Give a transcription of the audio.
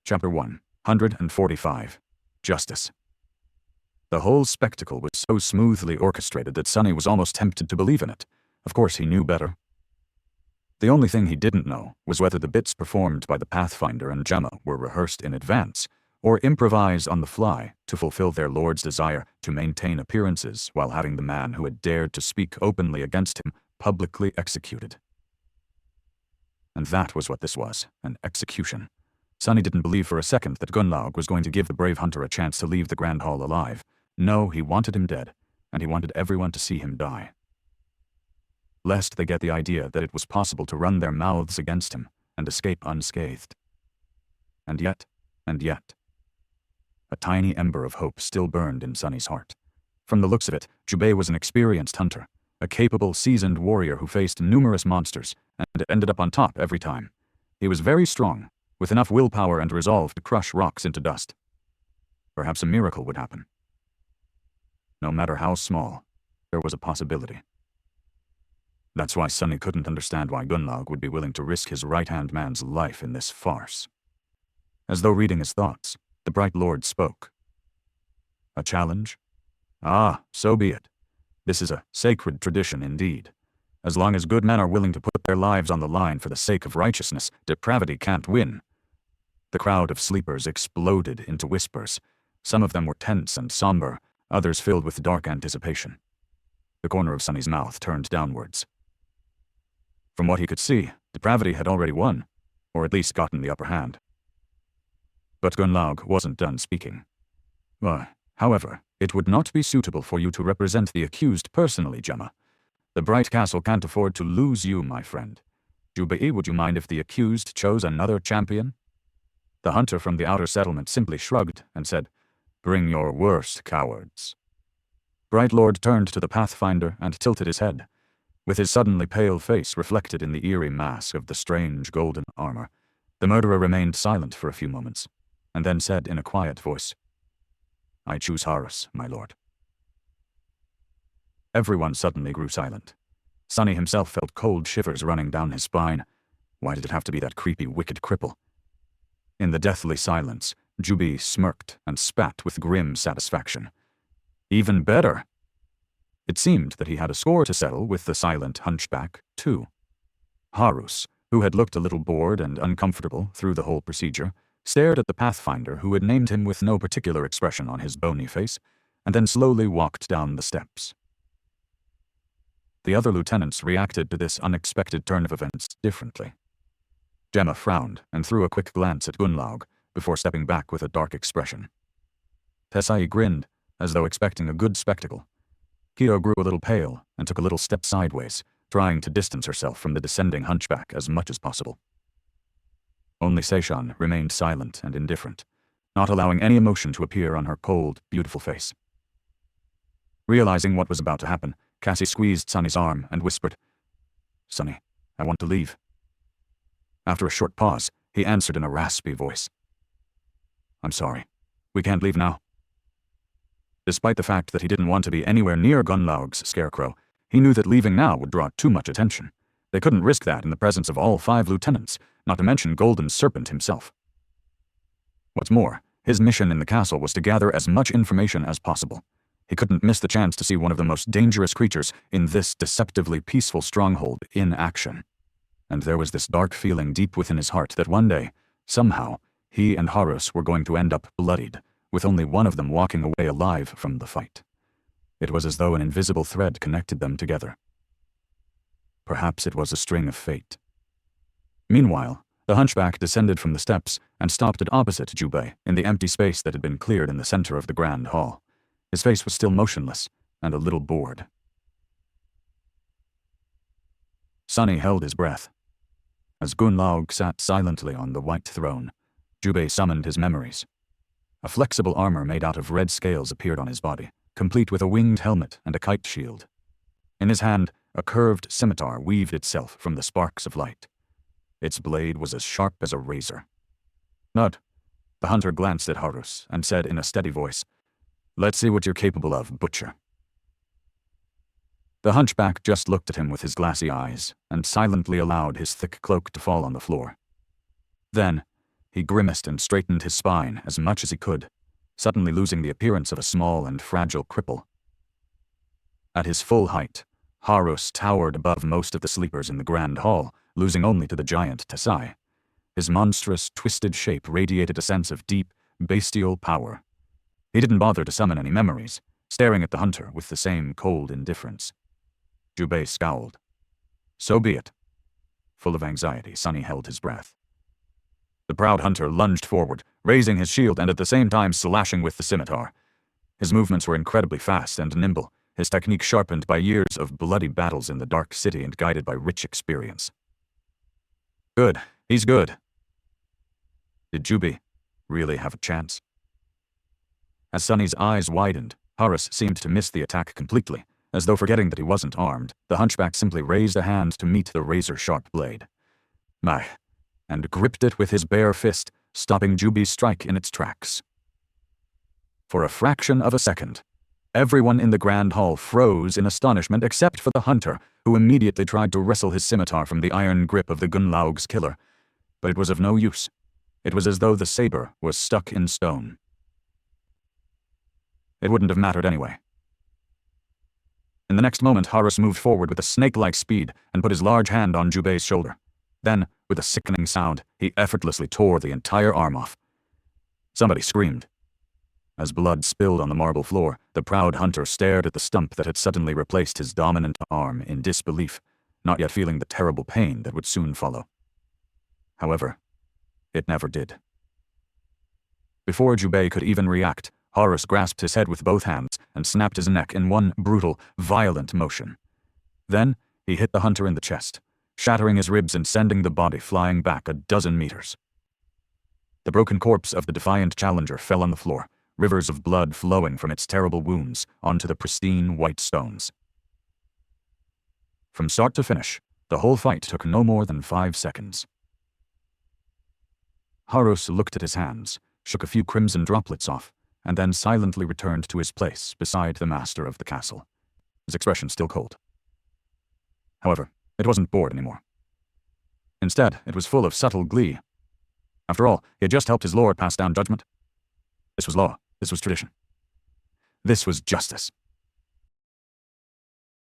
Chapter 145. Justice. The whole spectacle was so smoothly orchestrated that Sonny was almost tempted to believe in it. Of course, he knew better. The only thing he didn't know was whether the bits performed by the Pathfinder and Gemma were rehearsed in advance, or improvised on the fly to fulfill their lord's desire to maintain appearances while having the man who had dared to speak openly against him publicly executed. And that was what this was, an execution. Sonny didn't believe for a second that Gunnlaug was going to give the brave hunter a chance to leave the Grand Hall alive. No, he wanted him dead, and he wanted everyone to see him die. Lest they get the idea that it was possible to run their mouths against him and escape unscathed. And yet, a tiny ember of hope still burned in Sonny's heart. From the looks of it, Jubei was an experienced hunter, a capable, seasoned warrior who faced numerous monsters and ended up on top every time. He was very strong, with enough willpower and resolve to crush rocks into dust. Perhaps a miracle would happen. No matter how small, there was a possibility. That's why Sonny couldn't understand why Gunnlaug would be willing to risk his right-hand man's life in this farce. As though reading his thoughts, the Bright Lord spoke. A challenge? Ah, so be it. This is a sacred tradition indeed. As long as good men are willing to put their lives on the line for the sake of righteousness, depravity can't win. The crowd of sleepers exploded into whispers. Some of them were tense and somber, others filled with dark anticipation. The corner of Sonny's mouth turned downwards. From what he could see, depravity had already won, or at least gotten the upper hand. But Gunnlaug wasn't done speaking. However, it would not be suitable for you to represent the accused personally, Gemma. The Bright Castle can't afford to lose you, my friend. Jubei, would you mind if the accused chose another champion? The hunter from the outer settlement simply shrugged and said, "Bring your worst, cowards." Bright Lord turned to the Pathfinder and tilted his head. With his suddenly pale face reflected in the eerie mask of the strange golden armor, the murderer remained silent for a few moments, and then said in a quiet voice, "I choose Harus, my lord." Everyone suddenly grew silent. Sonny himself felt cold shivers running down his spine. Why did it have to be that creepy, wicked cripple? In the deathly silence, Jubei smirked and spat with grim satisfaction. Even better! It seemed that he had a score to settle with the silent hunchback, too. Harus, who had looked a little bored and uncomfortable through the whole procedure, stared at the Pathfinder who had named him with no particular expression on his bony face, and then slowly walked down the steps. The other lieutenants reacted to this unexpected turn of events differently. Gemma frowned and threw a quick glance at Gunnlaug before stepping back with a dark expression. Tessai grinned, as though expecting a good spectacle. Kyo grew a little pale and took a little step sideways, trying to distance herself from the descending hunchback as much as possible. Only Seishan remained silent and indifferent, not allowing any emotion to appear on her cold, beautiful face. Realizing what was about to happen, Cassie squeezed Sonny's arm and whispered, "Sonny, I want to leave." After a short pause, he answered in a raspy voice, "I'm sorry. We can't leave now." Despite the fact that he didn't want to be anywhere near Gunnlaug's scarecrow, he knew that leaving now would draw too much attention. They couldn't risk that in the presence of all 5 lieutenants, not to mention Golden Serpent himself. What's more, his mission in the castle was to gather as much information as possible. He couldn't miss the chance to see one of the most dangerous creatures in this deceptively peaceful stronghold in action. And there was this dark feeling deep within his heart that one day, somehow, he and Harus were going to end up bloodied, with only one of them walking away alive from the fight. It was as though an invisible thread connected them together. Perhaps it was a string of fate. Meanwhile, the hunchback descended from the steps and stopped at opposite Jubei in the empty space that had been cleared in the center of the Grand Hall. His face was still motionless and a little bored. Sonny held his breath. As Gunnlaug sat silently on the white throne, Jubei summoned his memories. A flexible armor made out of red scales appeared on his body, complete with a winged helmet and a kite shield. In his hand, a curved scimitar weaved itself from the sparks of light. Its blade was as sharp as a razor. "Nut." The hunter glanced at Harus and said in a steady voice, "Let's see what you're capable of, butcher." The hunchback just looked at him with his glassy eyes and silently allowed his thick cloak to fall on the floor. Then, He grimaced and straightened his spine as much as he could, suddenly losing the appearance of a small and fragile cripple. At his full height, Harus towered above most of the sleepers in the grand hall, losing only to the giant Tesai. His monstrous, twisted shape radiated a sense of deep, bestial power. He didn't bother to summon any memories, staring at the hunter with the same cold indifference. Jubei scowled. So be it. Full of anxiety, Sunny held his breath. The proud hunter lunged forward, raising his shield and at the same time slashing with the scimitar. His movements were incredibly fast and nimble, his technique sharpened by years of bloody battles in the Dark City and guided by rich experience. Good. He's good. Did Jubei really have a chance? As Sunny's eyes widened, Harus seemed to miss the attack completely. As though forgetting that he wasn't armed, the hunchback simply raised a hand to meet the razor-sharp blade. My, and gripped it with his bare fist, stopping Jubei's strike in its tracks. For a fraction of a second, everyone in the grand hall froze in astonishment except for the hunter, who immediately tried to wrestle his scimitar from the iron grip of the Gunlaug's killer. But it was of no use. It was as though the saber was stuck in stone. It wouldn't have mattered anyway. In the next moment, Harus moved forward with a snake-like speed and put his large hand on Jubei's shoulder. Then, with a sickening sound, he effortlessly tore the entire arm off. Somebody screamed. As blood spilled on the marble floor, the proud hunter stared at the stump that had suddenly replaced his dominant arm in disbelief, not yet feeling the terrible pain that would soon follow. However, it never did. Before Jubei could even react, Harus grasped his head with both hands and snapped his neck in one brutal, violent motion. Then, he hit the hunter in the chest, shattering his ribs and sending the body flying back a dozen meters. The broken corpse of the defiant challenger fell on the floor, rivers of blood flowing from its terrible wounds onto the pristine white stones. From start to finish, the whole fight took no more than 5 seconds. Harus looked at his hands, shook a few crimson droplets off, and then silently returned to his place beside the master of the castle, his expression still cold. However, it wasn't bored anymore. Instead, it was full of subtle glee. After all, he had just helped his lord pass down judgment. This was law. This was tradition. This was justice.